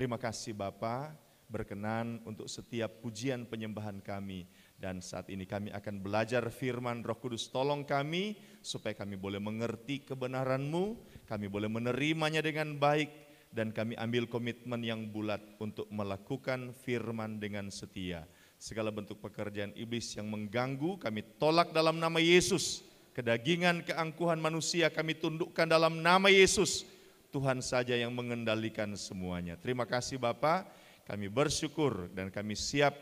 Terima kasih Bapa, berkenan untuk setiap pujian penyembahan kami. Dan saat ini kami akan belajar firman Roh Kudus, tolong kami supaya kami boleh mengerti kebenaran-Mu, kami boleh menerimanya dengan baik, dan kami ambil komitmen yang bulat untuk melakukan firman dengan setia. Segala bentuk pekerjaan iblis yang mengganggu kami tolak dalam nama Yesus. Kedagingan, keangkuhan manusia kami tundukkan dalam nama Yesus. Tuhan saja yang mengendalikan semuanya. Terima kasih Bapa, kami bersyukur dan kami siap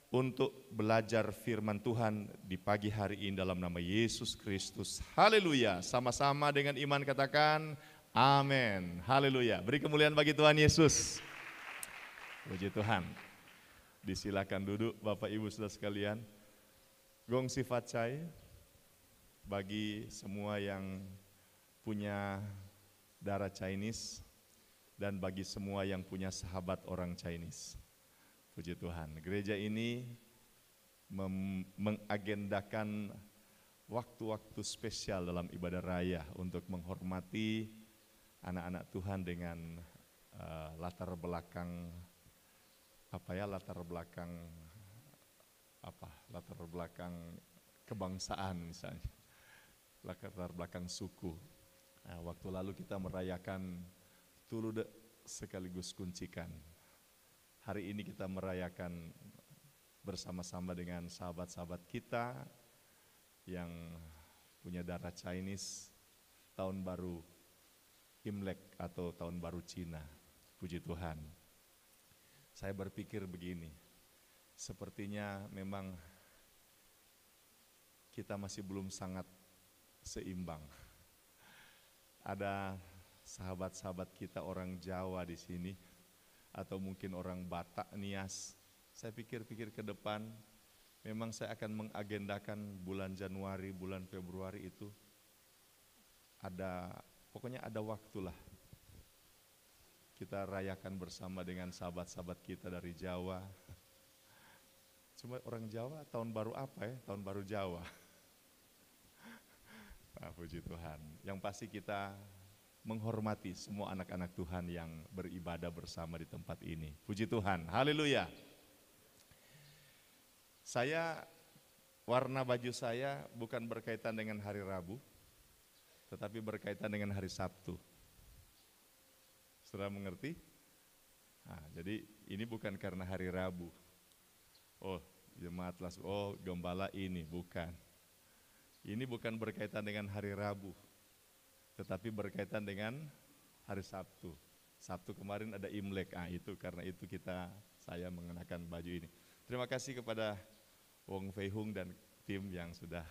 untuk belajar firman Tuhan di pagi hari ini dalam nama Yesus Kristus. Haleluya. Sama-sama dengan iman katakan amin. Haleluya. Beri kemuliaan bagi Tuhan Yesus. Puji Tuhan. Disilakan duduk Bapak Ibu Saudara sekalian. Gong sifat cai bagi semua yang punya darah Chinese dan bagi semua yang punya sahabat orang Chinese. Puji Tuhan, gereja ini mengagendakan waktu-waktu spesial dalam ibadah raya untuk menghormati anak-anak Tuhan dengan latar belakang kebangsaan misalnya, latar belakang suku. Nah, waktu lalu kita merayakan Tulude sekaligus kuncikan. Hari ini kita merayakan bersama-sama dengan sahabat-sahabat kita yang punya darah Chinese, tahun baru Imlek atau tahun baru Cina. Puji Tuhan. Saya berpikir begini, sepertinya memang kita masih belum sangat seimbang. Ada sahabat-sahabat kita orang Jawa di sini, atau mungkin orang Batak, Nias. Saya pikir-pikir ke depan, memang saya akan mengagendakan bulan Januari, bulan Februari itu pokoknya ada waktulah. Kita rayakan bersama dengan sahabat-sahabat kita dari Jawa. Cuma orang Jawa tahun baru apa ya? Tahun baru Jawa. Nah, puji Tuhan. Yang pasti kita menghormati semua anak-anak Tuhan yang beribadah bersama di tempat ini. Puji Tuhan, haleluya. Warna baju saya bukan berkaitan dengan hari Rabu, tetapi berkaitan dengan hari Sabtu. Saudara mengerti? Nah, jadi ini bukan karena hari Rabu. Oh, jemaat gembala ini, bukan. Ini bukan berkaitan dengan hari Rabu, tetapi berkaitan dengan hari Sabtu. Sabtu kemarin ada Imlek, karena itu saya mengenakan baju ini. Terima kasih kepada Wong Fei Hung dan tim yang sudah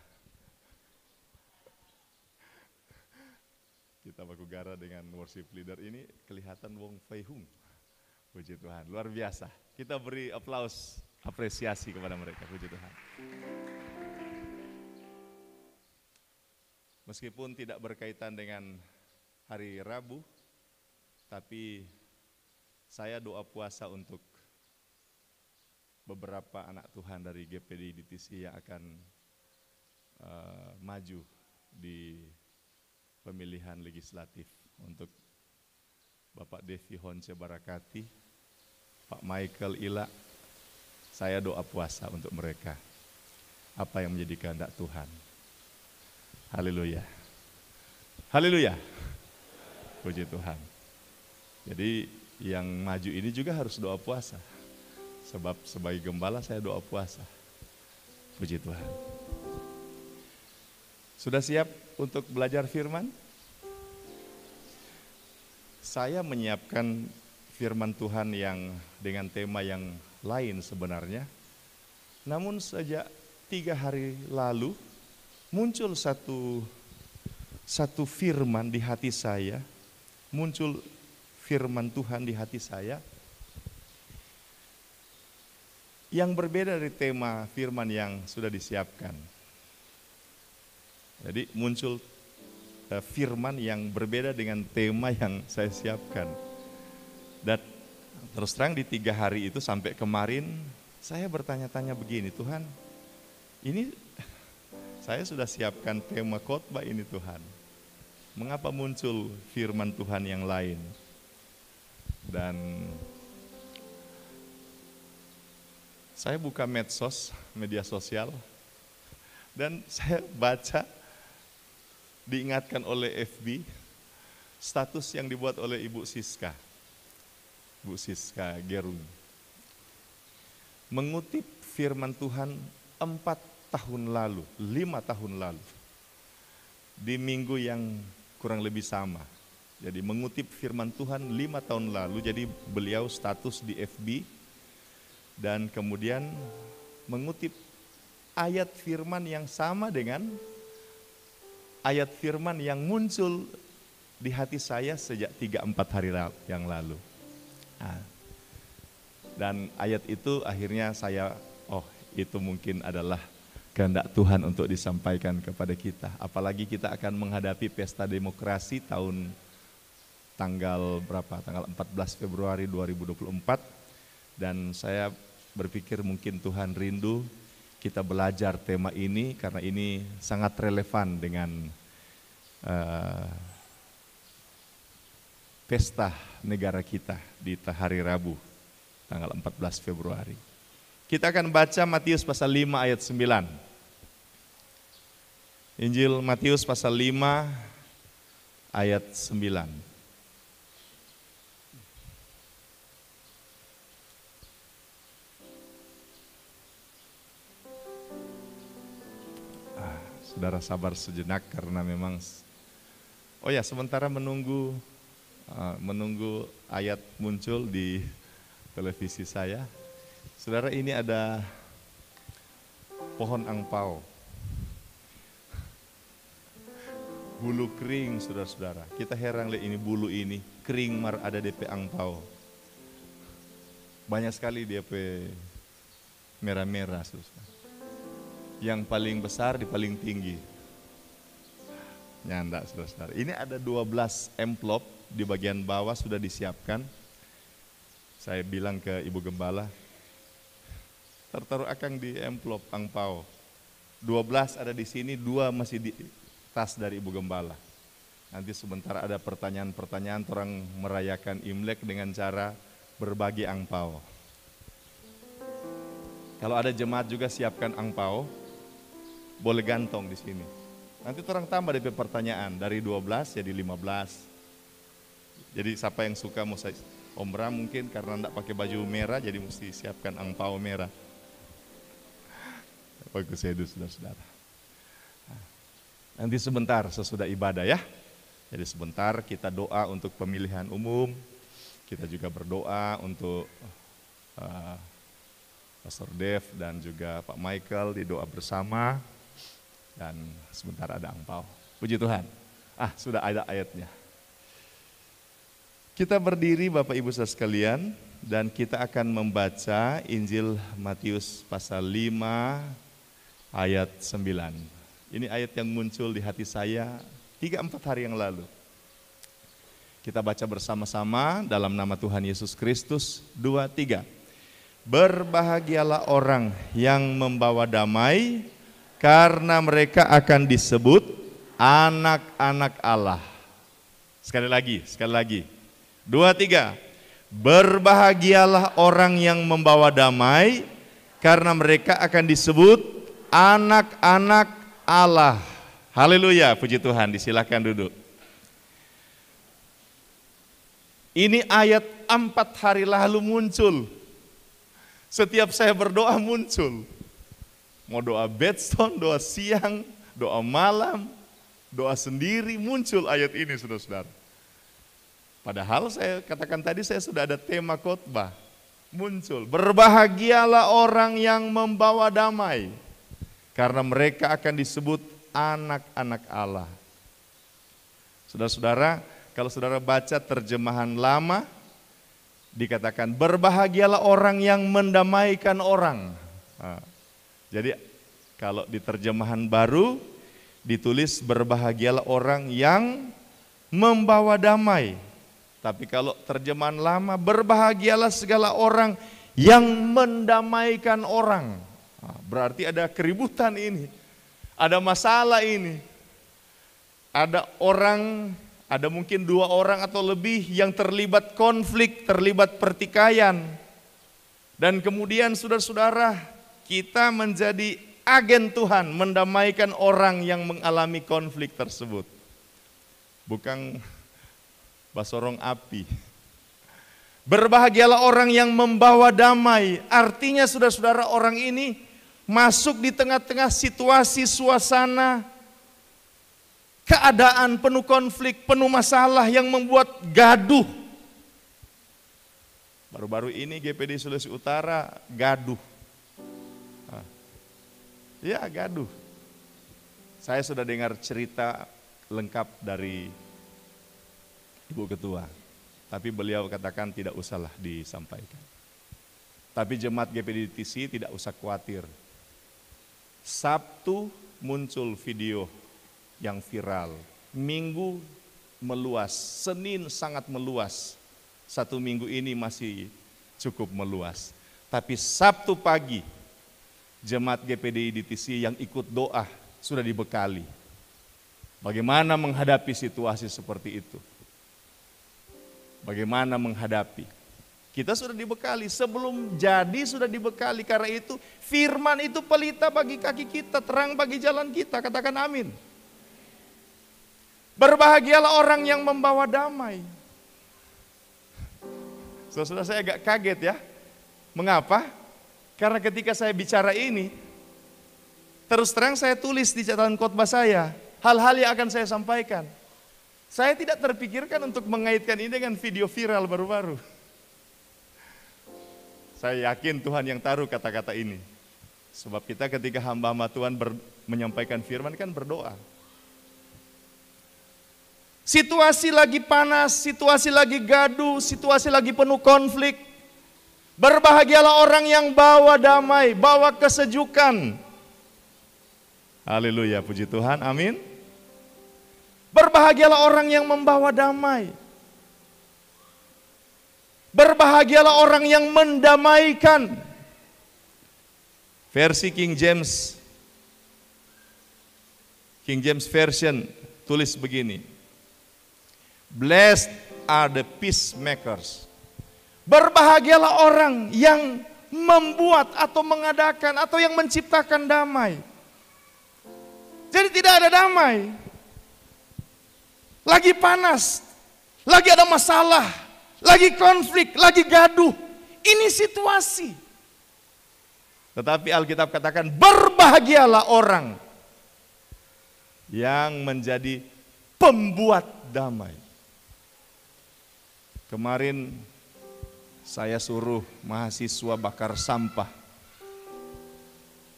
kita baku gara dengan worship leader ini, kelihatan Wong Fei Hung. Puji Tuhan, luar biasa. Kita beri aplaus, apresiasi kepada mereka, puji Tuhan. Meskipun tidak berkaitan dengan hari Rabu, tapi saya doa puasa untuk beberapa anak Tuhan dari GPD DTC yang akan maju di pemilihan legislatif. Untuk Bapak Devi Honce Barakati, Pak Michael Ila, saya doa puasa untuk mereka. Apa yang menjadi kehendak Tuhan. Haleluya. Haleluya. Puji Tuhan. Jadi yang maju ini juga harus doa puasa. Sebab sebagai gembala saya doa puasa. Puji Tuhan. Sudah siap untuk belajar firman? Saya menyiapkan firman Tuhan yang dengan tema yang lain sebenarnya. Namun sejak 3 hari lalu muncul satu firman di hati saya, muncul firman Tuhan di hati saya yang berbeda dari tema firman yang sudah disiapkan. Jadi muncul firman yang berbeda dengan tema yang saya siapkan. Dan terus terang di 3 hari itu sampai kemarin saya bertanya-tanya begini, Tuhan, ini saya sudah siapkan tema khotbah ini Tuhan. Mengapa muncul firman Tuhan yang lain? Dan Saya buka medsos, media sosial, dan saya baca, diingatkan oleh FB, status yang dibuat oleh Ibu Siska Gerung. Mengutip firman Tuhan 4 tahun lalu, 5 tahun lalu, di minggu yang kurang lebih sama. Jadi mengutip firman Tuhan 5 tahun lalu, jadi beliau status di FB, dan kemudian mengutip ayat firman yang sama dengan ayat firman yang muncul di hati saya sejak 3-4 hari yang lalu. Dan ayat itu akhirnya saya, itu mungkin adalah kehendak Tuhan untuk disampaikan kepada kita. Apalagi kita akan menghadapi pesta demokrasi tanggal 14 Februari 2024. Dan saya berpikir mungkin Tuhan rindu kita belajar tema ini karena ini sangat relevan dengan pesta negara kita di hari Rabu tanggal 14 Februari. Kita akan baca Matius pasal 5 ayat 9. Injil Matius pasal 5 ayat 9. Saudara sabar sejenak karena memang sementara menunggu ayat muncul di televisi saya. Saudara, ini ada pohon angpau. Bulu kering, saudara-saudara. Kita heran lihat ini bulu ini, kering ada DP angpau. Banyak sekali DP merah-merah, saudara. Yang paling besar di paling tinggi. Nyanda, saudara-saudara. Ini ada 12 amplop di bagian bawah sudah disiapkan. Saya bilang ke Ibu Gembala, tertaruh akang di amplop angpau. 12 ada di sini, 2 masih di tas dari Ibu Gembala. Nanti sebentar ada pertanyaan-pertanyaan, orang merayakan Imlek dengan cara berbagi angpau. Kalau ada jemaat juga siapkan angpau, boleh gantong di sini. Nanti orang tambah DP pertanyaan dari 12 jadi 15. Jadi siapa yang suka mau saya Om Bram mungkin karena enggak pakai baju merah jadi mesti siapkan angpau merah. Bagus ya saudara-saudara. Nanti sebentar sesudah ibadah ya. Jadi sebentar kita doa untuk pemilihan umum. Kita juga berdoa untuk Pastor Dev dan juga Pak Michael di doa bersama. Dan sebentar ada angpau. Puji Tuhan. Sudah ada ayatnya. Kita berdiri Bapak Ibu saudara sekalian dan kita akan membaca Injil Matius pasal 5 ayat 9. Ini ayat yang muncul di hati saya 3-4 hari yang lalu. Kita baca bersama-sama dalam nama Tuhan Yesus Kristus. 2, 3. Berbahagialah orang yang membawa damai, karena mereka akan disebut anak-anak Allah. Sekali lagi. 2, 3. Berbahagialah orang yang membawa damai, karena mereka akan disebut anak-anak Allah. Haleluya, puji Tuhan. Disilakan duduk. Ini ayat 4 hari lalu muncul. Setiap saya berdoa muncul. Mau doa bedstone, doa siang, doa malam, doa sendiri, muncul ayat ini saudara-saudara. Padahal saya katakan tadi saya sudah ada tema khotbah. Muncul, berbahagialah orang yang membawa damai, karena mereka akan disebut anak-anak Allah. Saudara-saudara, kalau saudara baca terjemahan lama, dikatakan berbahagialah orang yang mendamaikan orang. Jadi kalau di terjemahan baru ditulis berbahagialah orang yang membawa damai. Tapi kalau terjemahan lama berbahagialah segala orang yang mendamaikan orang. Berarti ada keributan ini, ada masalah ini. Ada mungkin 2 orang atau lebih yang terlibat konflik, terlibat pertikaian. Dan kemudian saudara-saudara, kita menjadi agen Tuhan mendamaikan orang yang mengalami konflik tersebut. Bukan basorong api. Berbahagialah orang yang membawa damai. Artinya saudara-saudara, orang ini masuk di tengah-tengah situasi, suasana, keadaan penuh konflik, penuh masalah yang membuat gaduh. Baru-baru ini GPD Sulawesi Utara gaduh. Ya, gaduh. Saya sudah dengar cerita lengkap dari Ibu Ketua. Tapi beliau katakan tidak usahlah disampaikan. Tapi jemaat GPD TC tidak usah khawatir. Sabtu muncul video yang viral. Minggu meluas, Senin sangat meluas. 1 minggu ini masih cukup meluas. Tapi Sabtu pagi, jemaat GPD DTC yang ikut doa sudah dibekali. Bagaimana menghadapi situasi seperti itu? Bagaimana menghadapi? Kita sudah dibekali, sebelum jadi sudah dibekali. Karena itu firman itu pelita bagi kaki kita, terang bagi jalan kita. Katakan amin. Berbahagialah orang yang membawa damai. Saudara, saya agak kaget ya. Mengapa? Karena ketika saya bicara ini, terus terang saya tulis di catatan khotbah saya, hal-hal yang akan saya sampaikan. Saya tidak terpikirkan untuk mengaitkan ini dengan video viral baru-baru. Saya yakin Tuhan yang taruh kata-kata ini. Sebab kita ketika hamba-hamba Tuhan menyampaikan firman kan berdoa. Situasi lagi panas, situasi lagi gaduh, situasi lagi penuh konflik. Berbahagialah orang yang bawa damai, bawa kesejukan. Haleluya, puji Tuhan, amin. Berbahagialah orang yang membawa damai. Berbahagialah orang yang mendamaikan. Versi King James Version tulis begini. Blessed are the peacemakers. Berbahagialah orang yang membuat atau mengadakan atau yang menciptakan damai. Jadi tidak ada damai. Lagi panas, lagi ada masalah, lagi konflik, lagi gaduh. Ini situasi. Tetapi Alkitab katakan berbahagialah orang yang menjadi pembuat damai. Kemarin saya suruh mahasiswa bakar sampah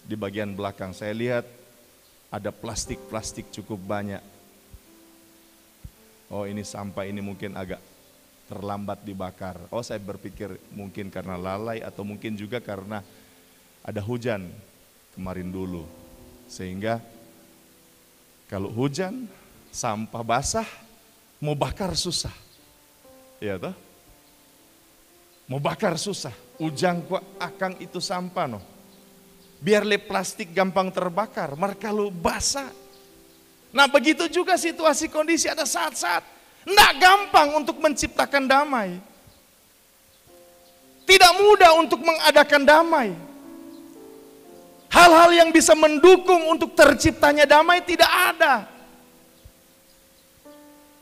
di bagian belakang. Saya lihat ada plastik-plastik cukup banyak. Oh, ini sampah ini mungkin agak terlambat dibakar. Oh, saya berpikir mungkin karena lalai atau mungkin juga karena ada hujan kemarin dulu. Sehingga kalau hujan, sampah basah, mau bakar susah. Ya toh? Mau bakar susah. Ujang kok akang itu sampah no. Biar le plastik gampang terbakar, mereka lu basah. Nah begitu juga situasi kondisi ada saat-saat enggak gampang untuk menciptakan damai. Tidak mudah untuk mengadakan damai. Hal-hal yang bisa mendukung untuk terciptanya damai tidak ada.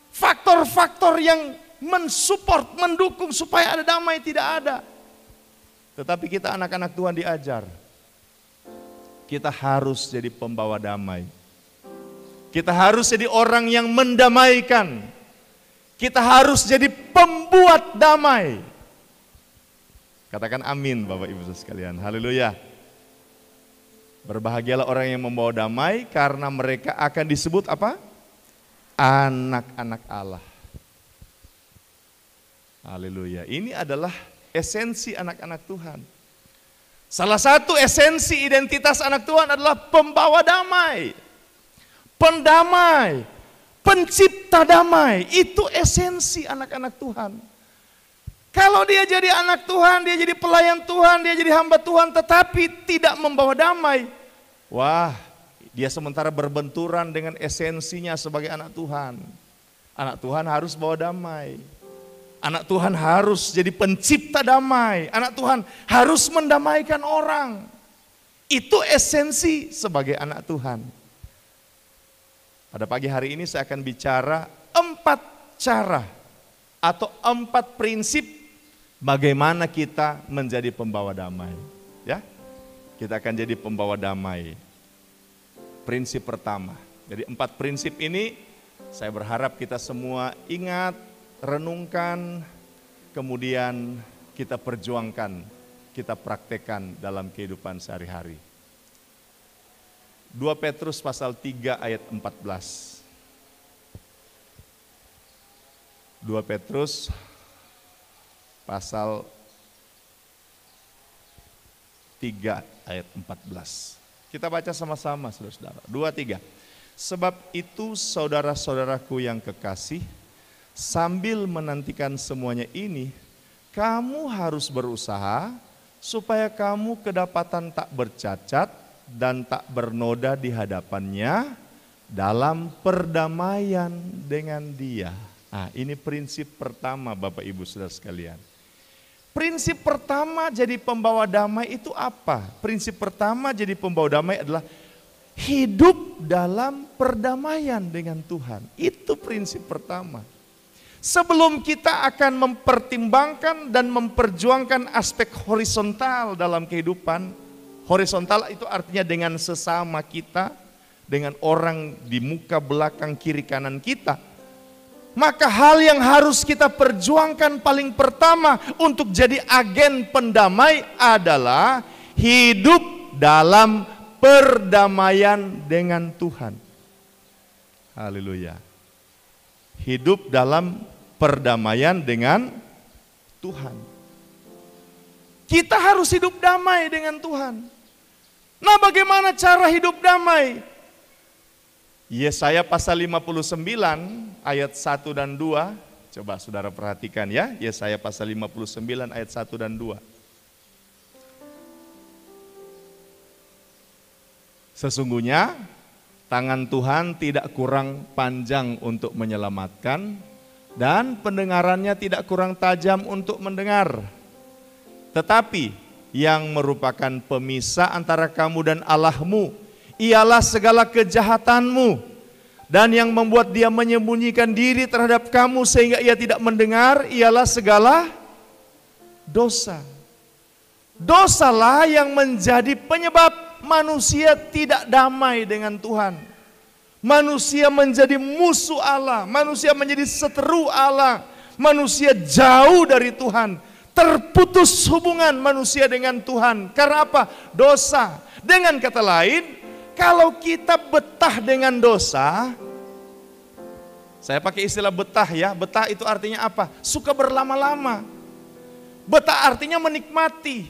Faktor-faktor yang mensupport, mendukung supaya ada damai tidak ada. Tetapi kita anak-anak Tuhan diajar. Kita harus jadi pembawa damai. Kita harus jadi orang yang mendamaikan. Kita harus jadi pembuat damai. Katakan amin Bapak Ibu sekalian. Haleluya. Berbahagialah orang yang membawa damai karena mereka akan disebut apa? Anak-anak Allah. Haleluya. Ini adalah esensi anak-anak Tuhan. Salah satu esensi identitas anak Tuhan adalah pembawa damai. Pendamai, pencipta damai. Itu esensi anak-anak Tuhan. Kalau dia jadi anak Tuhan, dia jadi pelayan Tuhan, dia jadi hamba Tuhan tetapi tidak membawa damai. Wah, dia sementara berbenturan dengan esensinya sebagai anak Tuhan. Anak Tuhan harus bawa damai. Anak Tuhan harus jadi pencipta damai. Anak Tuhan harus mendamaikan orang. Itu esensi sebagai anak Tuhan. Pada pagi hari ini saya akan bicara 4 cara atau 4 prinsip bagaimana kita menjadi pembawa damai. Ya, kita akan jadi pembawa damai. Prinsip pertama. Jadi 4 prinsip ini saya berharap kita semua ingat, renungkan, kemudian kita perjuangkan, kita praktekkan dalam kehidupan sehari-hari. 2 Petrus pasal 3 ayat 14. 2 Petrus pasal 3 ayat 14. Kita baca sama-sama saudara-saudara. 2, 3. Sebab itu saudara-saudaraku yang kekasih, sambil menantikan semuanya ini, kamu harus berusaha supaya kamu kedapatan tak bercacat dan tak bernoda di hadapannya dalam perdamaian dengan Dia. Nah, ini prinsip pertama Bapak Ibu Saudara sekalian. Prinsip pertama jadi pembawa damai itu apa? Prinsip pertama jadi pembawa damai adalah hidup dalam perdamaian dengan Tuhan. Itu prinsip pertama. Sebelum kita akan mempertimbangkan dan memperjuangkan aspek horizontal dalam kehidupan, horizontal itu artinya dengan sesama kita, dengan orang di muka belakang kiri kanan kita, maka hal yang harus kita perjuangkan paling pertama untuk jadi agen pendamai adalah hidup dalam perdamaian dengan Tuhan. Haleluya. Hidup dalam perdamaian dengan Tuhan. Kita harus hidup damai dengan Tuhan. Nah, bagaimana cara hidup damai? Yesaya pasal 59 ayat 1 dan 2. Coba saudara perhatikan ya, Yesaya pasal 59 ayat 1 dan 2. Sesungguhnya tangan Tuhan tidak kurang panjang untuk menyelamatkan, dan pendengarannya tidak kurang tajam untuk mendengar. Tetapi yang merupakan pemisah antara kamu dan Allahmu ialah segala kejahatanmu, dan yang membuat Dia menyembunyikan diri terhadap kamu sehingga Ia tidak mendengar ialah segala dosa. Dosalah yang menjadi penyebab manusia tidak damai dengan Tuhan. Manusia menjadi musuh Allah, manusia menjadi seteru Allah, manusia jauh dari Tuhan. Terputus hubungan manusia dengan Tuhan. Karena apa? Dosa. Dengan kata lain, kalau kita betah dengan dosa, saya pakai istilah betah ya, betah itu artinya apa? Suka berlama-lama. Betah artinya menikmati.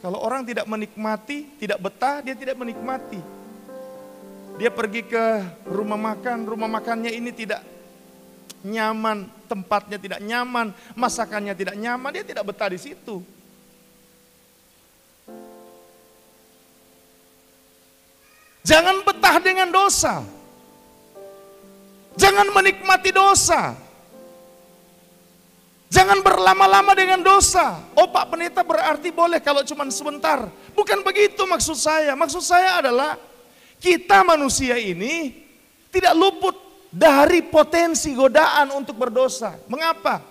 Kalau orang tidak menikmati, tidak betah, dia tidak menikmati. Dia pergi ke rumah makannya ini tidak nyaman, tempatnya tidak nyaman, masakannya tidak nyaman, dia tidak betah di situ. Jangan betah dengan dosa. Jangan menikmati dosa. Jangan berlama-lama dengan dosa. Oh Pak Pendeta berarti boleh kalau cuma sebentar. Bukan begitu maksud saya. Maksud saya adalah kita manusia ini tidak luput dari potensi godaan untuk berdosa. Mengapa?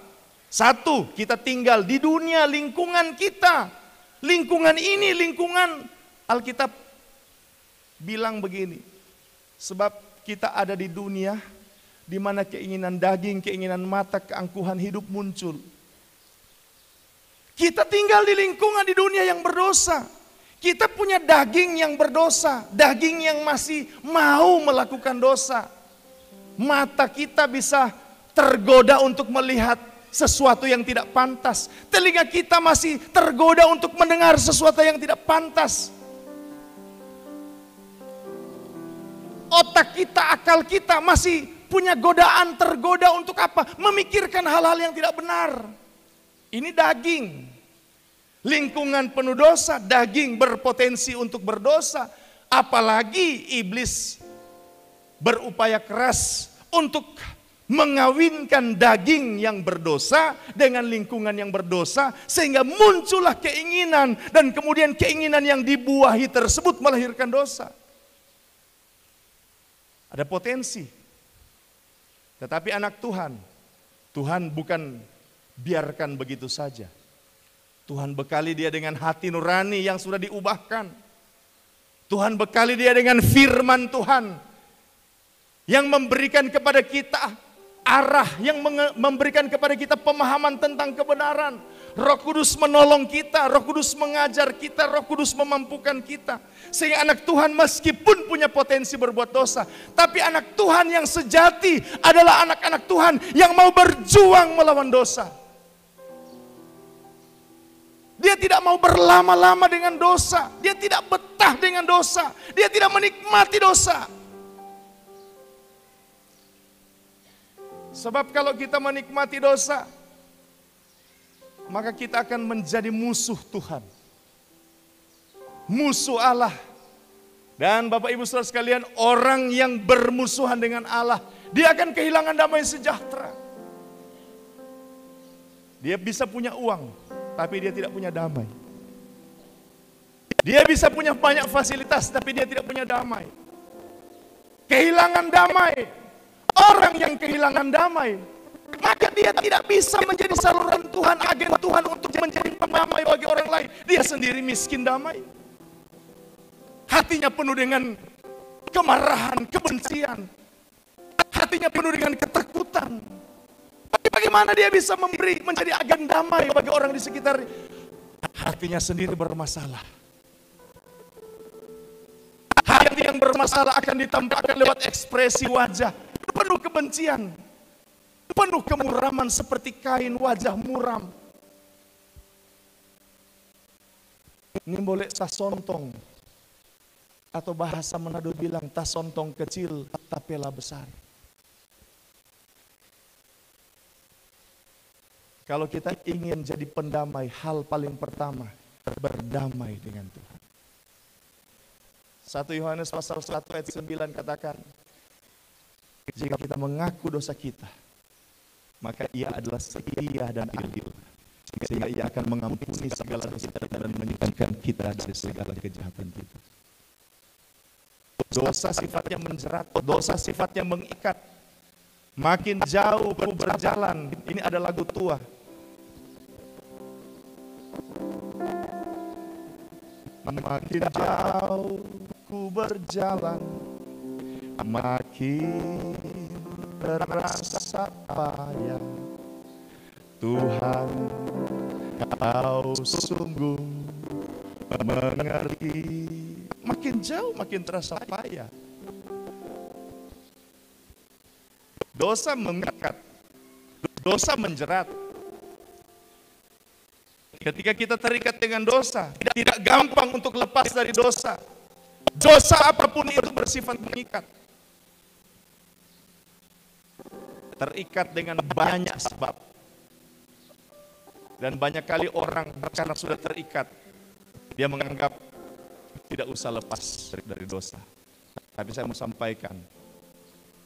Satu, kita tinggal di dunia lingkungan kita. Lingkungan ini lingkungan Alkitab bilang begini. Sebab kita ada di dunia di mana keinginan daging, keinginan mata, keangkuhan hidup muncul. Kita tinggal di lingkungan di dunia yang berdosa. Kita punya daging yang berdosa, daging yang masih mau melakukan dosa. Mata kita bisa tergoda untuk melihat sesuatu yang tidak pantas. Telinga kita masih tergoda untuk mendengar sesuatu yang tidak pantas. Otak kita, akal kita masih punya godaan, tergoda untuk apa? Memikirkan hal-hal yang tidak benar. Ini daging. Lingkungan penuh dosa, daging berpotensi untuk berdosa. Apalagi iblis berupaya keras untuk mengawinkan daging yang berdosa dengan lingkungan yang berdosa, sehingga muncullah keinginan, dan kemudian keinginan yang dibuahi tersebut melahirkan dosa. Ada potensi. Tetapi anak Tuhan, Tuhan bukan biarkan begitu saja. Tuhan bekali dia dengan hati nurani yang sudah diubahkan. Tuhan bekali dia dengan firman Tuhan yang memberikan kepada kita arah, yang memberikan kepada kita pemahaman tentang kebenaran. Roh Kudus menolong kita, Roh Kudus mengajar kita, Roh Kudus memampukan kita. Sehingga anak Tuhan meskipun punya potensi berbuat dosa, tapi anak Tuhan yang sejati adalah anak-anak Tuhan yang mau berjuang melawan dosa. Dia tidak mau berlama-lama dengan dosa, dia tidak betah dengan dosa, dia tidak menikmati dosa. Sebab kalau kita menikmati dosa, maka kita akan menjadi musuh Tuhan, musuh Allah. Dan Bapak Ibu Saudara sekalian, orang yang bermusuhan dengan Allah, dia akan kehilangan damai sejahtera. Dia bisa punya uang, tapi dia tidak punya damai. Dia bisa punya banyak fasilitas, tapi dia tidak punya damai. Kehilangan damai. Orang yang kehilangan damai, maka dia tidak bisa menjadi saluran Tuhan, agen Tuhan untuk menjadi pendamai bagi orang lain. Dia sendiri miskin damai. Hatinya penuh dengan kemarahan, kebencian. Hatinya penuh dengan ketakutan. Bagaimana dia bisa menjadi agen damai bagi orang di sekitar? Hatinya sendiri bermasalah. Hati yang bermasalah akan ditampakkan lewat ekspresi wajah. Penuh kebencian, penuh kemuraman seperti kain wajah muram. Ini boleh tasontong, atau bahasa Manado bilang tasontong kecil tapela besar. Kalau kita ingin jadi pendamai, hal paling pertama berdamai dengan Tuhan. 1 Yohanes pasal 1 ayat 9 katakan, jika kita mengaku dosa kita, maka Ia adalah setia dan adil, sehingga Ia akan mengampuni segala dosa kita dan menyucikan kita dari segala kejahatan kita. Dosa sifatnya menjerat, dosa sifatnya mengikat. Makin jauh ku berjalan, ini ada lagu tua. Makin jauh ku berjalan, makin terasa payah. Tuhan, Kau sungguh mengerti. Makin jauh makin terasa payah. Dosa mengikat, dosa menjerat. Ketika kita terikat dengan dosa, tidak gampang untuk lepas dari dosa. Dosa apapun itu bersifat mengikat. Terikat dengan banyak sebab. Dan banyak kali orang karena sudah terikat, dia menganggap tidak usah lepas dari dosa. Tapi saya mau sampaikan,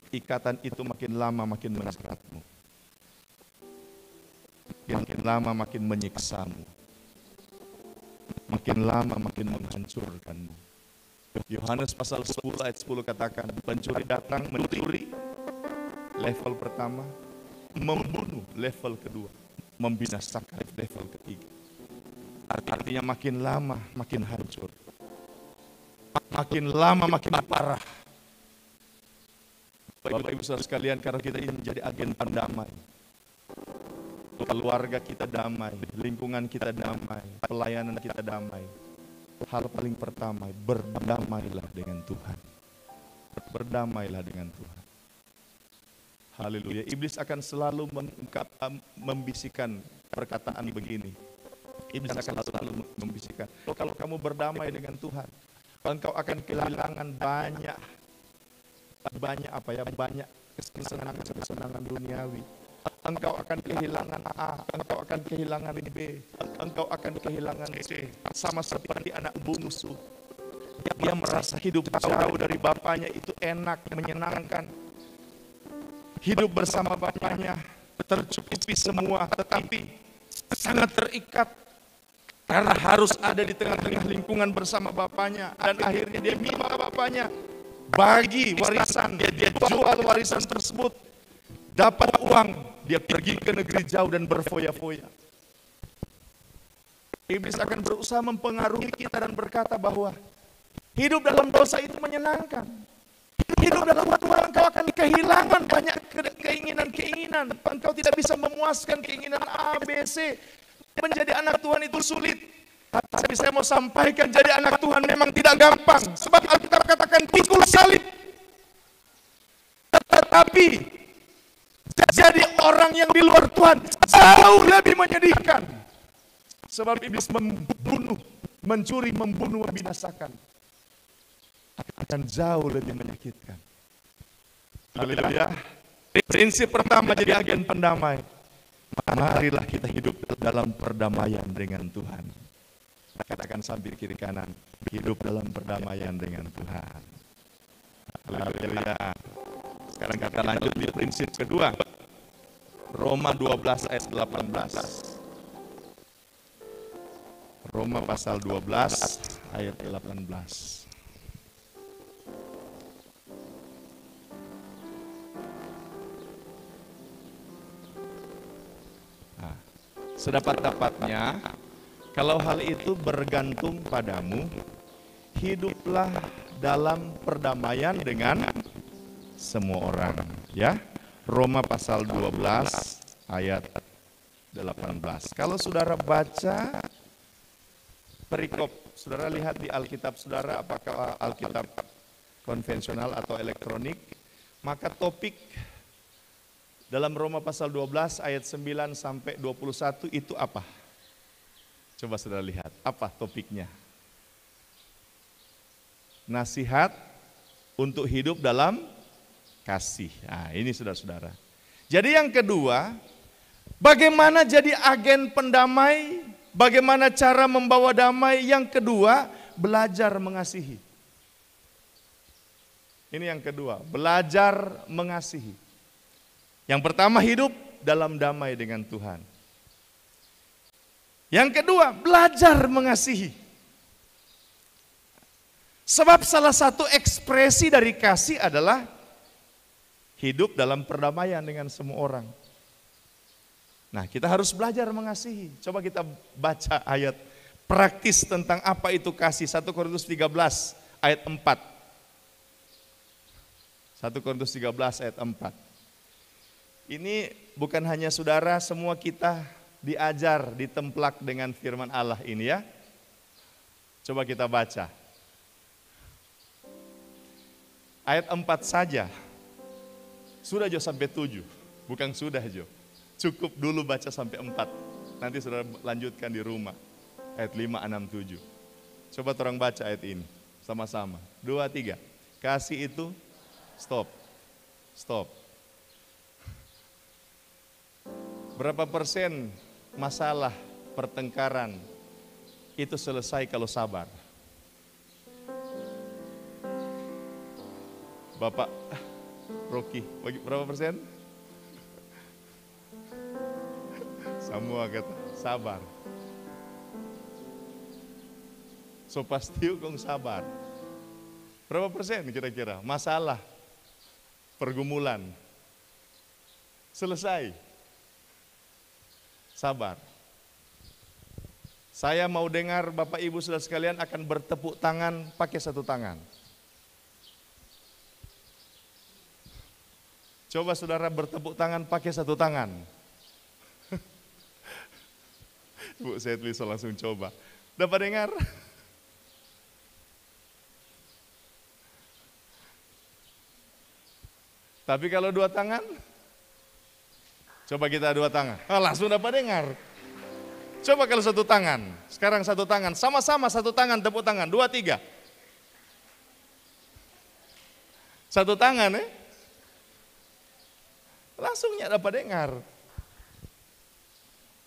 ikatan itu makin lama makin menjeratmu. Makin lama makin menyiksamu. Makin lama makin menghancurkanmu. Yohanes pasal 10 ayat 10 katakan, pencuri datang mencuri, level pertama, membunuh, level kedua, membinasakan, level ketiga. Artinya makin lama makin hancur, makin lama makin parah. Bapak Ibu Saudara sekalian, karena kita ingin menjadi agen pendamai, keluarga kita damai, lingkungan kita damai, pelayanan kita damai. Hal paling pertama, berdamailah dengan Tuhan. Berdamailah dengan Tuhan. Haleluya. Iblis akan selalu membisikkan perkataan begini. Iblis akan selalu membisikkan, kalau kamu berdamai dengan Tuhan, engkau akan kehilangan banyak kesenangan duniawi. Engkau akan kehilangan A, engkau akan kehilangan B, engkau akan kehilangan C. Sama seperti anak bungsu, dia merasa hidup jauh dari bapaknya itu enak, menyenangkan. hidup bersama Bapaknya, tercukupi semua, tetapi sangat terikat karena harus ada di tengah-tengah lingkungan bersama Bapaknya. Dan akhirnya dia minta Bapaknya bagi warisan, dia jual warisan tersebut, dapat uang, dia pergi ke negeri jauh dan berfoya-foya. Iblis akan berusaha mempengaruhi kita dan berkata bahwa hidup dalam dosa itu menyenangkan. Hidup dalam Tuhan engkau akan kehilangan banyak keinginan-keinginan. Engkau tidak bisa memuaskan keinginan A, B, C. Menjadi anak Tuhan itu sulit. Tapi saya mau sampaikan, jadi anak Tuhan memang tidak gampang. Sebab Alkitab katakan pikul salib. Tetapi jadi orang yang di luar Tuhan jauh lebih menyedihkan. Sebab iblis membunuh, mencuri, membunuh, membinasakan. Akan jauh lebih menyakitkan. Haleluya. Prinsip pertama jadi agen pendamai. Marilah kita hidup dalam perdamaian dengan Tuhan. Katakan sambil kiri kanan, hidup dalam perdamaian dengan Tuhan. Haleluya. Sekarang kita lanjut di prinsip kedua. Roma 12 ayat 18. Roma pasal 12 ayat 18. Sedapat-dapatnya, kalau hal itu bergantung padamu, hiduplah dalam perdamaian dengan semua orang. Ya, Roma pasal 12 ayat 18. Kalau saudara baca perikop, saudara lihat di Alkitab saudara, apakah Alkitab konvensional atau elektronik, maka topik dalam Roma pasal 12 ayat 9 sampai 21 itu apa? Coba saudara lihat, apa topiknya? Nasihat untuk hidup dalam kasih. Nah, ini saudara-saudara. Jadi yang kedua, bagaimana jadi agen pendamai? Bagaimana cara membawa damai? Yang kedua, belajar mengasihi. Ini yang kedua, belajar mengasihi. Yang pertama, hidup dalam damai dengan Tuhan. Yang kedua, belajar mengasihi. Sebab salah satu ekspresi dari kasih adalah hidup dalam perdamaian dengan semua orang. Nah, kita harus belajar mengasihi. Coba kita baca ayat praktis tentang apa itu kasih. 1 Korintus 13 ayat 4. 1 Korintus 13 ayat 4. Ini bukan hanya saudara, semua kita diajar, ditemplak dengan firman Allah ini ya. Coba kita baca. Ayat 4 saja. Sudah Jo sampai 7. Bukan sudah Jo. Cukup dulu baca sampai 4. Nanti saudara lanjutkan di rumah. Ayat 5, 6, 7. Coba orang baca ayat ini. Sama-sama. 2, 3. Kasih itu stop. Stop. Berapa persen masalah pertengkaran itu selesai kalau sabar? Bapak Rocky, berapa persen? Semua kata sabar. So pasti kong sabar. Berapa persen kira-kira masalah pergumulan selesai? Sabar. Saya mau dengar Bapak Ibu saudara sekalian akan bertepuk tangan pakai satu tangan. Coba saudara bertepuk tangan pakai satu tangan. Bu Setli langsung coba. Dapat dengar? Tapi kalau dua tangan? Coba kita dua tangan. Langsung dapat dengar. Coba kalau satu tangan. Sekarang satu tangan. Sama-sama satu tangan, tepuk tangan. 2, 3. Satu tangan langsungnya dapat dengar.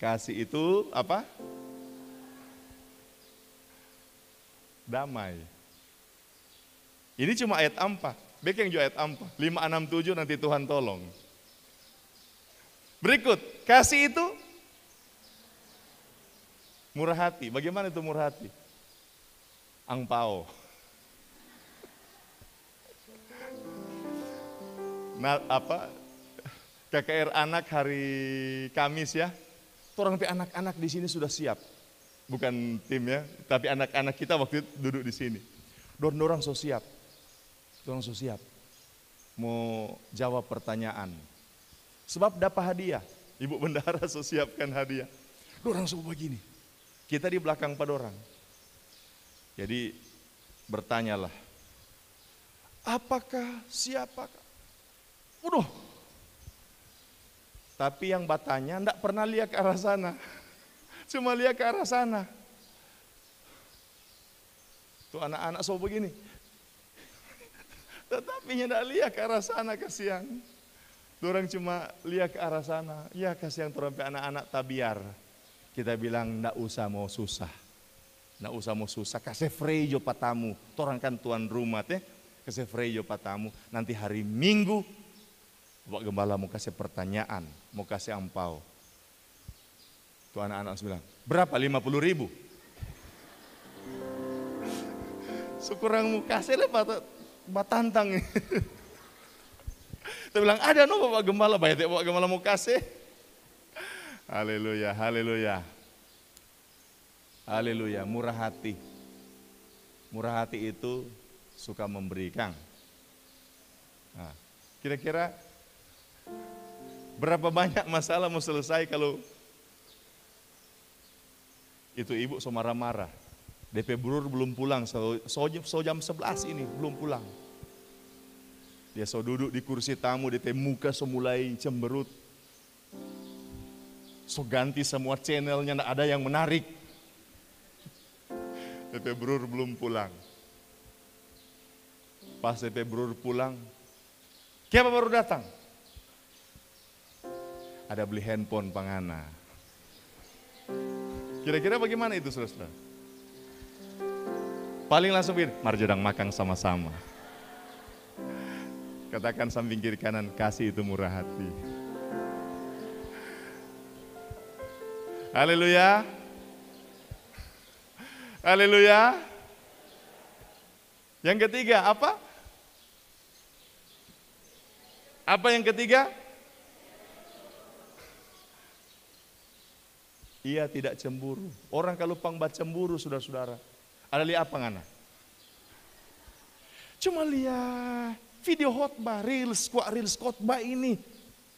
Kasih itu apa? Damai. Ini cuma ayat 4. Bekeng juga ayat 4. 5, 6, 7 nanti Tuhan tolong. Berikut, kasih itu murah hati. Bagaimana itu murah hati? Angpao. Nah, KKR anak hari Kamis ya. Orang anak-anak di sini sudah siap. Bukan tim ya, tapi anak-anak kita waktu itu duduk di sini. Dorang so siap. Dorang so siap. Mau jawab pertanyaan. Sebab dapat hadiah. Ibu bendara so siapkan hadiah. Dorang so begini. Kita di belakang pada orang. Jadi bertanyalah. Apakah siapakah? Udah. Tapi yang bertanya enggak pernah lihat ke arah sana. Cuma lihat ke arah sana. Tuh anak-anak so begini. Tetapi tidak lihat ke arah sana, kasihan. Dorang cuma lihat ke arah sana. Ya kasihan terompe anak-anak tabiar. Kita bilang enggak usah mau susah. Enggak usah mau susah. Kasih frejo patamu. Torang kan tuan rumah teh. Kasih frejo patamu. Nanti hari Minggu Bapak Gembala mau kasih pertanyaan. Mau kasih ampau. Tuh anak-anak bilang, berapa? 50.000? Sekurang mau kasih deh batantang. Dia bilang, ada no Bapak Gembala. Baik Bapak Gembala mau kasih. Haleluya, haleluya. Haleluya, murah hati. Murah hati itu suka memberikan. Nah, kira-kira berapa banyak masalah mau selesai kalau itu ibu so marah-marah. DP Brur belum pulang, so jam 11 ini belum pulang. Dia so duduk di kursi tamu, DP muka so mulai cemberut. So ganti semua channelnya, nggak ada yang menarik. DP Brur belum pulang. Pas DP Brur pulang, siapa baru datang? Ada beli handphone pangana. Kira-kira bagaimana itu saudara? Paling langsung begini, mari jodang makan sama-sama. Katakan samping kiri kanan, kasih itu murah hati. Haleluya. Haleluya. Yang ketiga apa? Apa yang ketiga? Ia tidak cemburu. Orang kalau pangbat cemburu, saudara-saudara. Ada lihat apa ngana? Cuma lihat video khotbah, reels khotbah ini.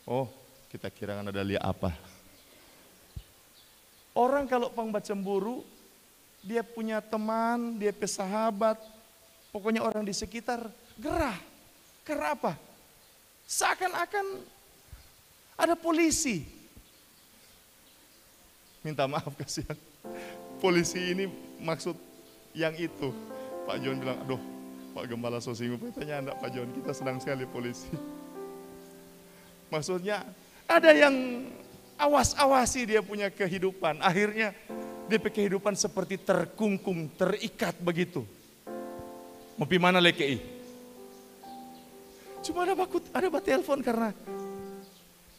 Oh, kita kira kan ada lihat apa? Orang kalau pangbat cemburu, dia punya teman, dia punya sahabat, pokoknya orang di sekitar gerah. Karena apa? Seakan-akan ada polisi. Minta maaf kasihan. Polisi ini maksud yang itu. Pak John bilang, aduh Pak Gembala so singgung. Tanya enggak Pak John, kita senang sekali polisi. Maksudnya ada yang awas-awasi dia punya kehidupan. Akhirnya dia punya kehidupan seperti terkungkung, terikat begitu. Mau pi mana lekei? Cuma ada telepon karena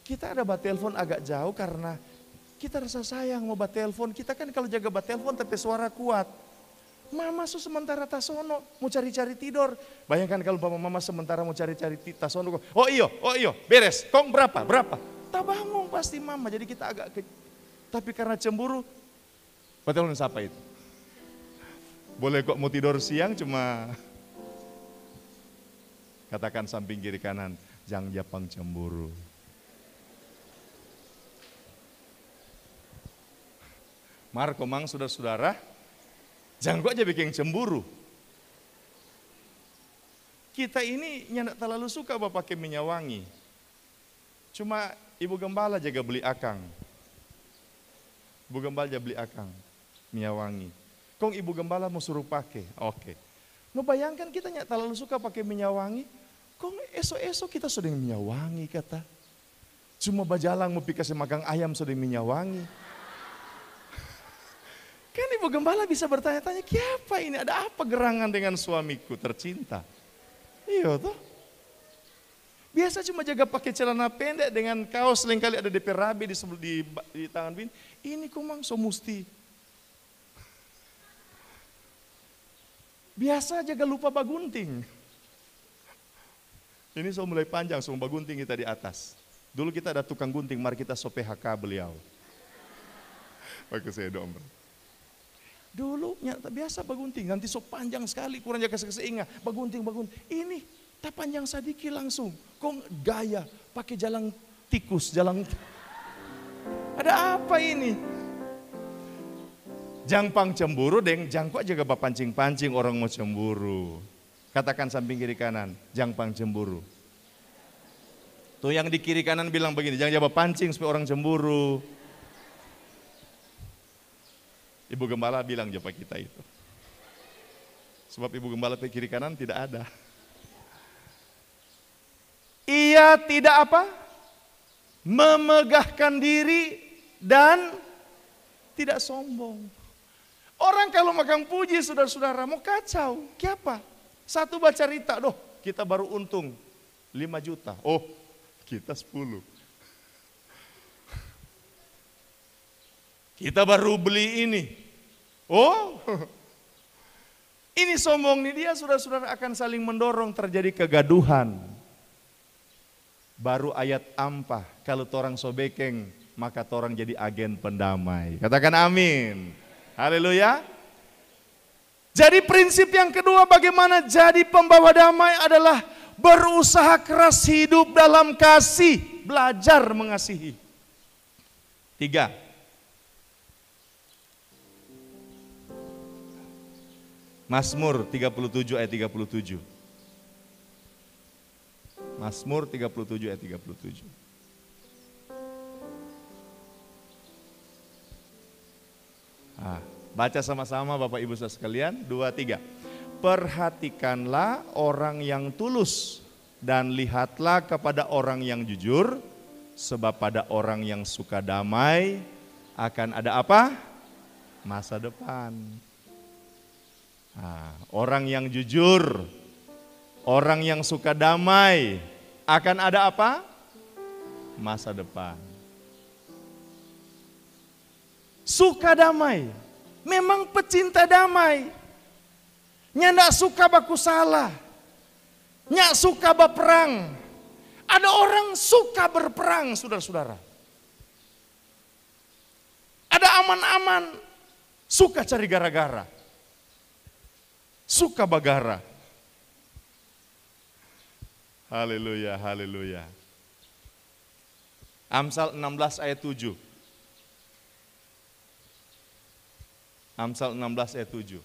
kita ada telepon agak jauh karena kita rasa sayang mau telepon. Kita kan kalau jaga telepon tapi suara kuat. Mama sementara tasono mau cari-cari tidur. Bayangkan kalau mama sementara mau cari-cari tasono. Oh iyo, beres. Kong berapa? Tak bangun pasti mama. Jadi kita agak tapi karena cemburu, telepon siapa itu? Boleh kok mau tidur siang cuma katakan samping kiri kanan, jangan japang cemburu. Marco mang saudara-saudara, jangan kok aja bikin cemburu. Kita ini nyandak terlalu suka pakai minyak wangi. Cuma Ibu Gembala jaga beli akang. Ibu Gembala jaga beli akang, minyak wangi. Kong Ibu Gembala mau suruh pakai, oke. Mau bayangkan kita nyandak terlalu suka pakai minyak wangi. Kong esok-esok kita sudah minyak wangi kata. Cuma bajalang mau kasih magang ayam sudah minyak wangi. Kan Ibu Gembala bisa bertanya-tanya, siapa ini? Ada apa gerangan dengan suamiku tercinta? Iya toh. Biasa cuma jaga pakai celana pendek dengan kaos, seringkali ada DP rabe di tangan bini. Ini kumang so musti. Biasa jaga lupa bagunting. Ini so mulai panjang, so bagunting kita di atas. Dulu kita ada tukang gunting, mari kita so PHK beliau. Pakai saya dong. Dulu biasa bagunting, nanti so panjang sekali, kurang jaga seingat. Bagunting. Ini tak panjang sedikit langsung. Kok gaya, pakai jalan tikus, jalan. Ada apa ini? Jangpang cemburu, jangkok jaga pancing-pancing orang mau cemburu. Katakan samping kiri kanan, jangpang cemburu. Tuh yang di kiri kanan bilang begini, jangan jawab pancing supaya orang cemburu. Ibu Gembala bilang jawab kita itu. Sebab Ibu Gembala di kiri kanan tidak ada. Ia tidak apa? Memegahkan diri dan tidak sombong. Orang kalau makan puji saudara-saudara mau kacau. Kenapa? Satu baca cerita, doh kita baru untung 5 juta. Oh kita 10. Kita baru beli ini. Oh ini sombong nih dia, saudara-saudara akan saling mendorong, terjadi kegaduhan. Baru ayat ampah, kalau torang sobekeng maka torang jadi agen pendamai. Katakan amin. Haleluya. Jadi prinsip yang kedua bagaimana jadi pembawa damai adalah berusaha keras hidup dalam kasih, belajar mengasihi. 3. Mazmur 37 ayat 37. Mazmur 37 ayat 37. Baca sama-sama Bapak Ibu saudara sekalian, 2, 3. Perhatikanlah orang yang tulus dan lihatlah kepada orang yang jujur, sebab pada orang yang suka damai akan ada apa? Masa depan. Orang yang jujur, orang yang suka damai akan ada apa? Masa depan. Suka damai. Memang pecinta damai. Nya ndak suka baku salah. Nya suka berperang. Ada orang suka berperang, saudara-saudara. Ada aman-aman, suka cari gara-gara. Suka bagara. Haleluya, haleluya. Amsal 16 ayat 7. Amsal 16 ayat 7.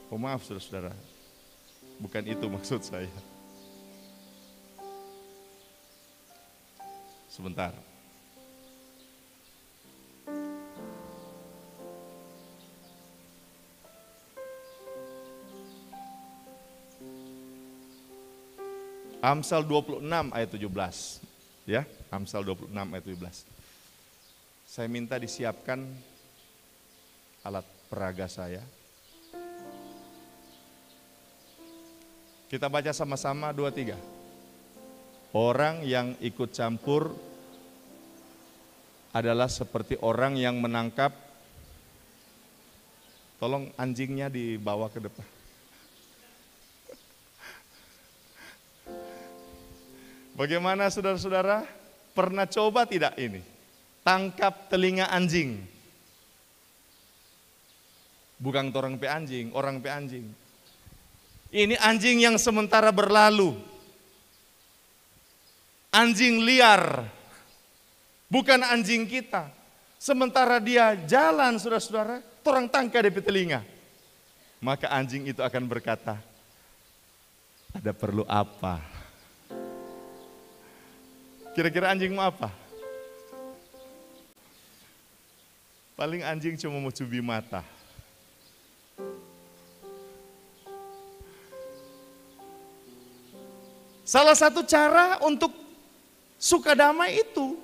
Oh maaf saudara-saudara, bukan itu maksud saya. Sebentar. Amsal 26 ayat 17. Ya, Amsal 26 ayat 17. Saya minta disiapkan alat peraga saya. Kita baca sama-sama 2, 3. Orang yang ikut campur adalah seperti orang yang menangkap. Tolong anjingnya dibawa ke depan. Bagaimana saudara-saudara? Pernah coba tidak ini? Tangkap telinga anjing. Bukan orang pe anjing, orang pe anjing. Ini anjing yang sementara berlalu. Anjing liar. Bukan anjing kita. Sementara dia jalan saudara-saudara, torang tangkap di telinga. Maka anjing itu akan berkata, ada perlu apa? Kira-kira anjing mau apa? Paling anjing cuma mau cubi mata. Salah satu cara untuk suka damai itu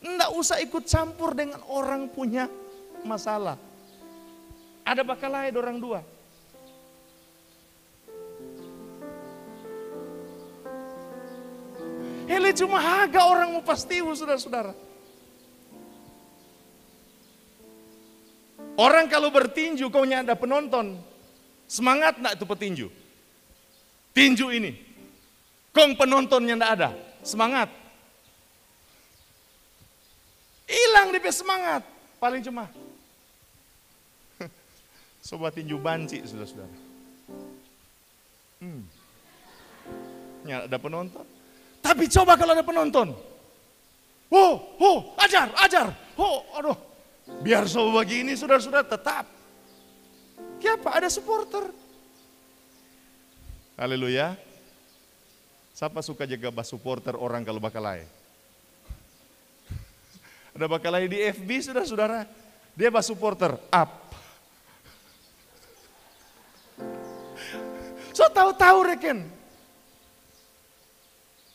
Nggak usah ikut campur dengan orang punya masalah. Ada bakal lain orang dua. Hele cuma haga orang mau pastiu, saudara-saudara. Orang kalau bertinju, kau ada penonton, semangat nak itu petinju? Tinju ini, kong penontonnya ndak ada, semangat. Hilang DP semangat, paling cuma. Sobat tinju banci, saudara-saudara. Ya, ada penonton. Tapi coba kalau ada penonton. Ajar. Aduh. Biar sobat begini, saudara-saudara tetap. Kenapa? Ada supporter. Haleluya. Siapa suka jaga bas supporter orang kalau bakalai? Ada bakalai di FB, saudara-saudara. Dia bas supporter, up. So tahu-tahu reken.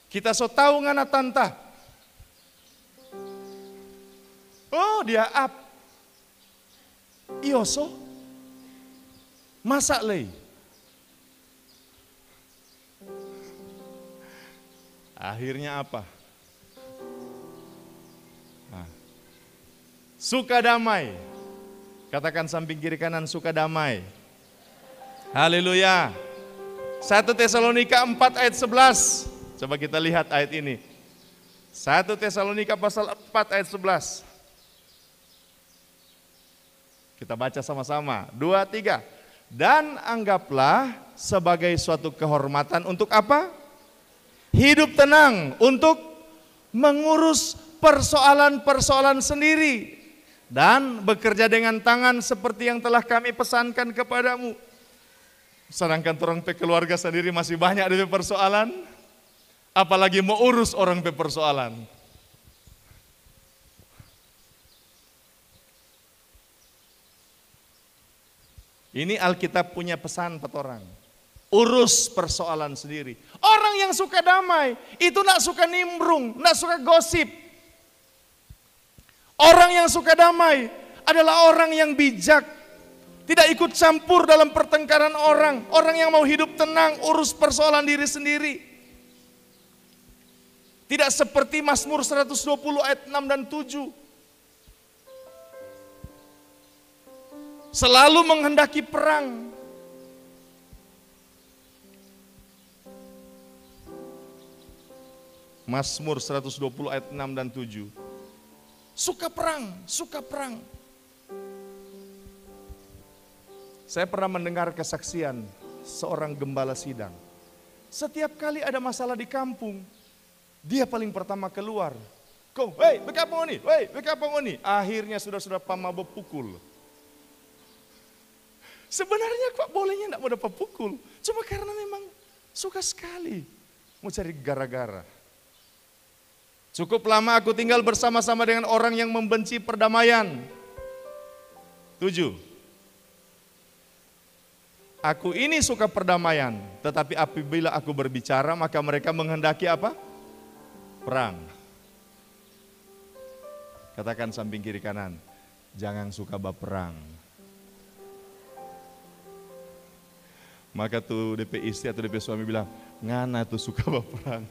Kita so tahu ngana tanta. Oh dia up. Ioso. Masa lei. Akhirnya apa? Suka damai. Katakan samping kiri kanan, suka damai. Haleluya. 1 Tesalonika 4 ayat 11. Coba kita lihat ayat ini. 1 Tesalonika pasal 4 ayat 11. Kita baca sama-sama. 2, 3. Dan anggaplah sebagai suatu kehormatan untuk apa? Hidup tenang untuk mengurus persoalan-persoalan sendiri. Dan bekerja dengan tangan seperti yang telah kami pesankan kepadamu. Sedangkan orang pe keluarga sendiri masih banyak dari persoalan. Apalagi mau urus orang pe persoalan. Ini Alkitab punya pesan buat orang. Urus persoalan sendiri. Orang yang suka damai, itu nak suka nimbrung, nak suka gosip. Orang yang suka damai adalah orang yang bijak. Tidak ikut campur dalam pertengkaran orang. Orang yang mau hidup tenang, urus persoalan diri sendiri. Tidak seperti Mazmur 120 ayat 6 dan 7. Selalu menghendaki perang. Mazmur 120 ayat 6 dan 7. Suka perang, suka perang. Saya pernah mendengar kesaksian seorang gembala sidang. Setiap kali ada masalah di kampung, dia paling pertama keluar. Kau, bekapong ini. Akhirnya sudah pamabo pukul. Sebenarnya kok bolehnya enggak mau dapat pukul. Cuma karena memang suka sekali mau cari gara-gara. Cukup lama aku tinggal bersama-sama dengan orang yang membenci perdamaian. 7. Aku ini suka perdamaian, tetapi apabila aku berbicara maka mereka menghendaki apa? Perang. Katakan samping kiri kanan, jangan suka berperang. Maka tuh DP istri atau DP suami bilang, ngana tuh suka berperang.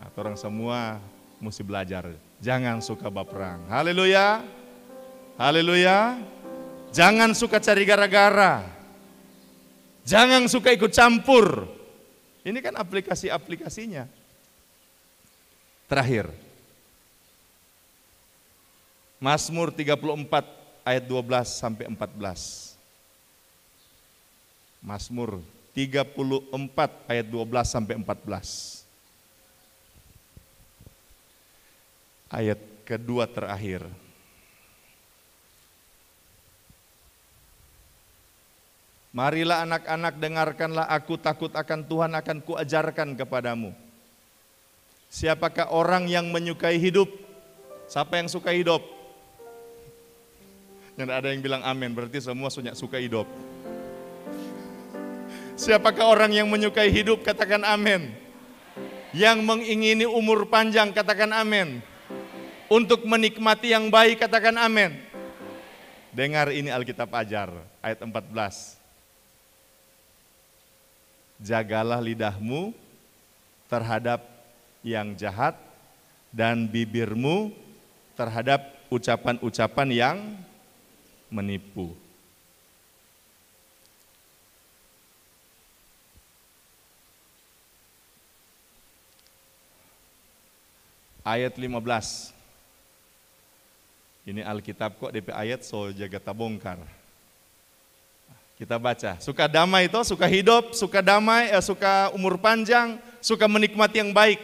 Nah, orang semua mesti belajar, jangan suka berperang. Haleluya, haleluya. Jangan suka cari gara-gara. Jangan suka ikut campur. Ini kan aplikasi-aplikasinya. Terakhir. Mazmur 34 ayat 12 sampai 14. Mazmur 34 ayat 12 sampai 14. Ayat kedua terakhir. Marilah anak-anak, dengarkanlah aku, takut akan Tuhan akan kuajarkan kepadamu. Siapakah orang yang menyukai hidup? Siapa yang suka hidup? Yang ada yang bilang amin, berarti semua suka hidup. Siapakah orang yang menyukai hidup? Katakan amin. Yang mengingini umur panjang, katakan amin. Untuk menikmati yang baik, katakan amin. Dengar ini Alkitab ajar, ayat 14. Jagalah lidahmu terhadap yang jahat dan bibirmu terhadap ucapan-ucapan yang menipu. Ayat 15. Ini Alkitab kok DP ayat so jaga tabongkar. Kita baca, suka damai itu, suka hidup, suka damai, suka umur panjang, suka menikmati yang baik.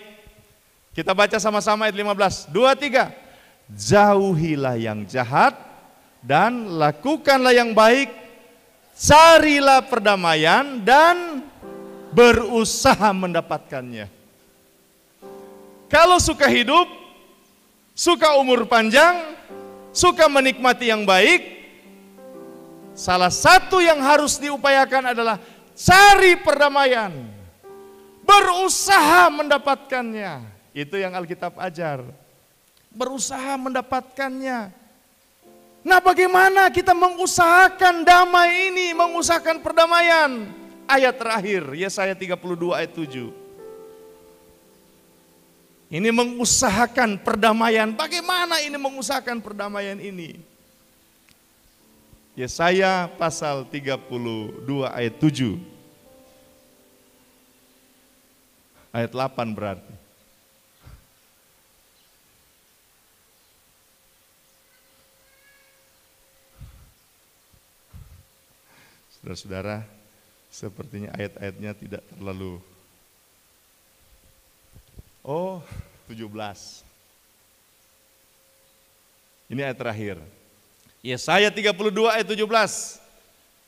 Kita baca sama-sama ayat 15, 2, 3. Jauhilah yang jahat dan lakukanlah yang baik, carilah perdamaian dan berusaha mendapatkannya. Kalau suka hidup, suka umur panjang, suka menikmati yang baik, salah satu yang harus diupayakan adalah cari perdamaian, berusaha mendapatkannya. Itu yang Alkitab ajar, berusaha mendapatkannya. Nah, bagaimana kita mengusahakan damai ini, mengusahakan perdamaian? Ayat terakhir, Yesaya 32 ayat 7. Ini mengusahakan perdamaian. Bagaimana ini mengusahakan perdamaian ini? Yesaya pasal 32 ayat 7. Ayat 8 berarti. Saudara-saudara, sepertinya ayat-ayatnya tidak terlalu. 17. Ini ayat terakhir. Yesaya 32 ayat 17.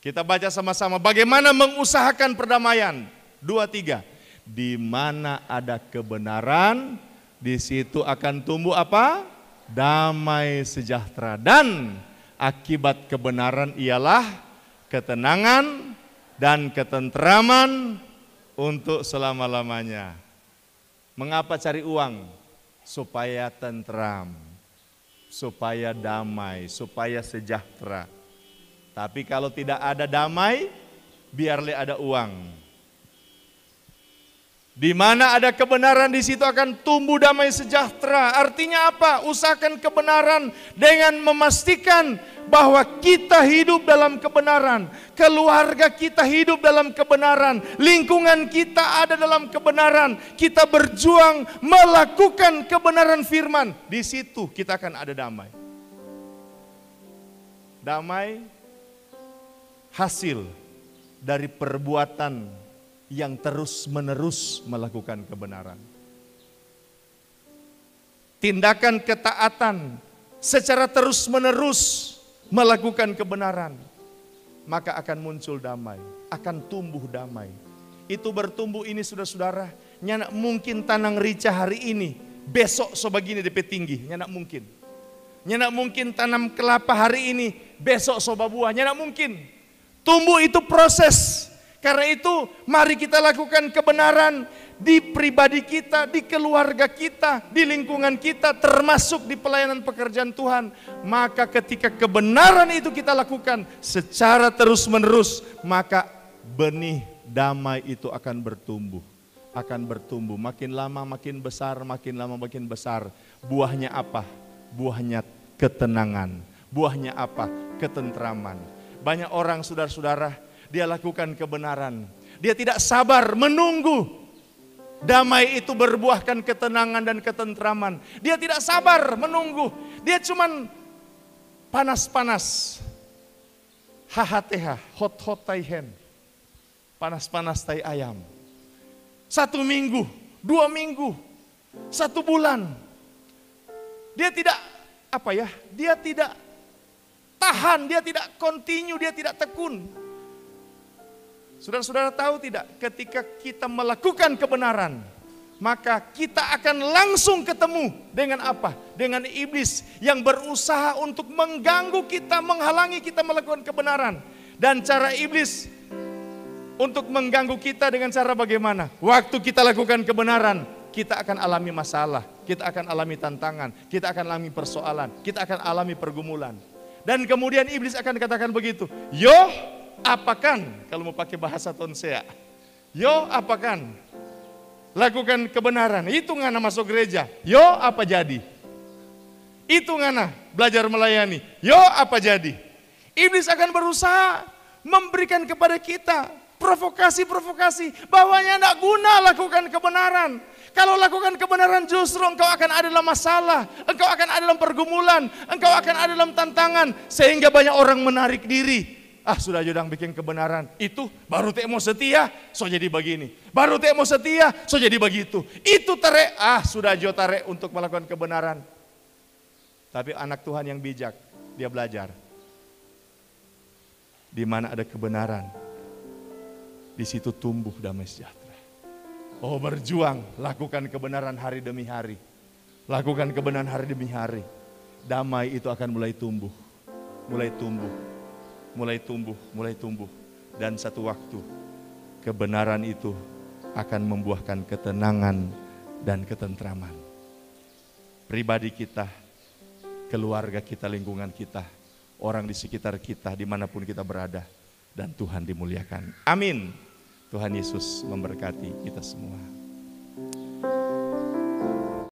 Kita baca sama-sama. Bagaimana mengusahakan perdamaian? 2, 3. Di mana ada kebenaran, di situ akan tumbuh apa? Damai sejahtera. Dan akibat kebenaran ialah ketenangan dan ketenteraman untuk selama-lamanya. Mengapa cari uang? Supaya tentram, supaya damai, supaya sejahtera. Tapi kalau tidak ada damai, biarlah ada uang. Di mana ada kebenaran, di situ akan tumbuh damai sejahtera. Artinya apa? Usahakan kebenaran dengan memastikan bahwa kita hidup dalam kebenaran, keluarga kita hidup dalam kebenaran, lingkungan kita ada dalam kebenaran. Kita berjuang melakukan kebenaran firman. Di situ kita akan ada damai. Damai hasil dari perbuatan yang terus-menerus melakukan kebenaran. Tindakan ketaatan secara terus-menerus melakukan kebenaran, maka akan muncul damai, akan tumbuh damai. Itu bertumbuh ini saudara-saudara, nyanak mungkin tanang rica hari ini, besok sebagini DP tinggi, nyanak mungkin. Nyanak mungkin tanam kelapa hari ini, besok soba buah, nyanak mungkin. Tumbuh itu proses. Karena itu mari kita lakukan kebenaran di pribadi kita, di keluarga kita, di lingkungan kita, termasuk di pelayanan pekerjaan Tuhan. Maka ketika kebenaran itu kita lakukan secara terus-menerus, maka benih damai itu akan bertumbuh. Akan bertumbuh, makin lama makin besar, makin lama makin besar. Buahnya apa? Buahnya ketenangan. Buahnya apa? Ketentraman. Banyak orang saudara-saudara, dia lakukan kebenaran. Dia tidak sabar menunggu damai itu berbuahkan ketenangan dan ketentraman. Dia tidak sabar menunggu. Dia cuman panas-panas. HHTH, hot-hot tai hen. Panas-panas tai ayam. 1 minggu, 2 minggu, 1 bulan. Dia tidak, dia tidak tahan, dia tidak continue, dia tidak tekun. Saudara-saudara tahu tidak, ketika kita melakukan kebenaran, maka kita akan langsung ketemu dengan apa? Dengan iblis yang berusaha untuk mengganggu kita, menghalangi kita melakukan kebenaran. Dan cara iblis untuk mengganggu kita dengan cara bagaimana? Waktu kita lakukan kebenaran, kita akan alami masalah, kita akan alami tantangan, kita akan alami persoalan, kita akan alami pergumulan. Dan kemudian iblis akan katakan begitu, yo apakan, kalau mau pakai bahasa tonsea, yo apakan, lakukan kebenaran, itu ngana masuk gereja, yo apa jadi? Itu ngana belajar melayani, yo apa jadi? Iblis akan berusaha memberikan kepada kita provokasi-provokasi bahwanya tidak guna lakukan kebenaran. Kalau lakukan kebenaran justru engkau akan ada dalam masalah, engkau akan ada dalam pergumulan, engkau akan ada dalam tantangan, sehingga banyak orang menarik diri. Sudah jodang bikin kebenaran, itu baru teh mau setia, so jadi begini. Baru teh mau setia, so jadi begitu. Itu tarik, sudah jo tarik untuk melakukan kebenaran. Tapi anak Tuhan yang bijak, dia belajar. Di mana ada kebenaran, di situ tumbuh damai sejahtera. Oh, berjuang, lakukan kebenaran hari demi hari. Lakukan kebenaran hari demi hari. Damai itu akan mulai tumbuh. Mulai tumbuh. Mulai tumbuh, mulai tumbuh. Dan satu waktu kebenaran itu akan membuahkan ketenangan dan ketentraman. Pribadi kita, keluarga kita, lingkungan kita, orang di sekitar kita, dimanapun kita berada. Dan Tuhan dimuliakan. Amin. Tuhan Yesus memberkati kita semua.